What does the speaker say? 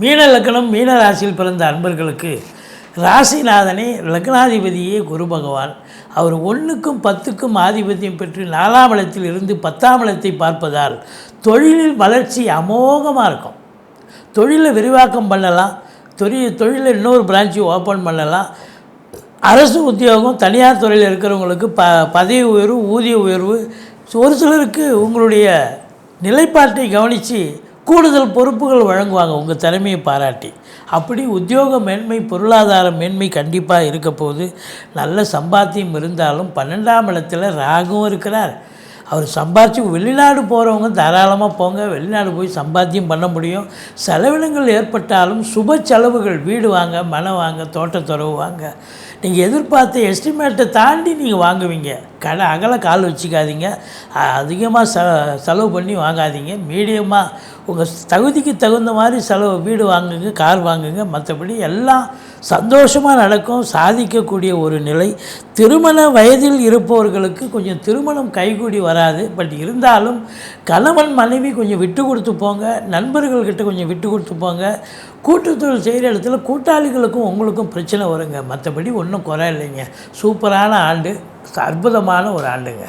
மீன லக்னம் மீன ராசியில் பிறந்த அன்பர்களுக்கு ராசிநாதனே லக்னாதிபதியே குரு பகவான். அவர் 1க்கும் 10க்கும் ஆதிபத்தியம் பெற்று 4ஆம் இடத்தில் இருந்து 10ஆம் இடத்தை பார்ப்பதால் தொழிலில் வளர்ச்சி அமோகமாக இருக்கும். தொழிலை விரிவாக்கம் பண்ணலாம், தொழிலில் இன்னொரு பிரான்ச்சு ஓப்பன் பண்ணலாம். அரசு உத்தியோகம் தனியார் துறையில் இருக்கிறவங்களுக்கு பதவி உயர்வு, ஊதிய உயர்வு, ஒரு சிலருக்கு உங்களுடைய நிலைப்பாட்டை கவனித்து கூடுதல் பொறுப்புகள் வழங்குவாங்க உங்கள் திறமையை பாராட்டி. அப்படி உத்தியோக மேன்மை, பொருளாதார மேன்மை கண்டிப்பாக இருக்க போது. நல்ல சம்பாத்தியம் இருந்தாலும் 12ஆம் இடத்துல ராகுவும் இருக்கிறார். அவர் சம்பாதிச்சு வெளிநாடு போகிறவங்க தாராளமாக போங்க, வெளிநாடு போய் சம்பாத்தியம் பண்ண முடியும். செலவினங்கள் ஏற்பட்டாலும் சுப செலவுகள், வீடு வாங்க, மனை வாங்க, தோட்டத்துறவு வாங்க, நீங்கள் எதிர்பார்த்த எஸ்டிமேட்டை தாண்டி நீங்கள் வாங்குவீங்க. அகல கால் வச்சுக்காதீங்க, அதிகமாக செலவு பண்ணி வாங்காதீங்க. மீடியமாக உங்கள் தகுதிக்கு தகுந்த மாதிரி வீடு வாங்குங்க, கார் வாங்குங்க. மற்றபடி எல்லாம் சந்தோஷமாக நடக்கும், சாதிக்கக்கூடிய ஒரு நிலை. திருமண வயதில் இருப்பவர்களுக்கு கொஞ்சம் திருமணம் கைகூடி வராது. பட் இருந்தாலும் கணவன் மனைவி கொஞ்சம் விட்டு கொடுத்து போங்க, நண்பர்கள்கிட்ட கொஞ்சம் விட்டு கொடுத்து போங்க. கூட்டுத்தொழில் செய்கிற இடத்துல கூட்டாளிகளுக்கும் உங்களுக்கும் பிரச்சனை வருங்க. மற்றபடி ஒன்றும் குறை இல்லைங்க. சூப்பரான ஆண்டு, அற்புதமான ஒரு ஆண்டுங்க.